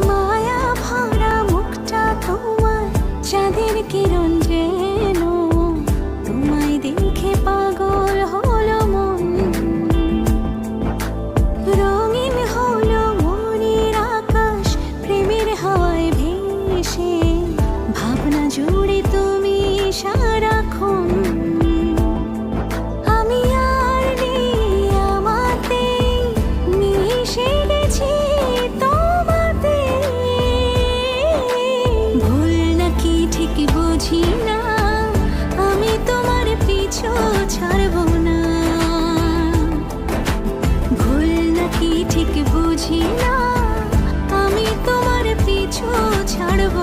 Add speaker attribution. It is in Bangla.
Speaker 1: মায়া ভরা মুখটা তোমার চাঁদের কিরণ যেন, তোমায় দেখে পাগল হলো মন। রঙিন হলো মনের আকাশ প্রেমের হাওয়ায় ভেসে, ভাবনা জুড়ে তুমি সারাক্ষণ। আমি আর নেই আমাতে, মিশে গেছি তোমাতে। ভুল নাকি ঠিক বুঝি না, আমি তোমার পিছু ছাড়ব না। ভুল নাকি ঠিক বুঝি না, আমি তোমার পিছু ছাড়ব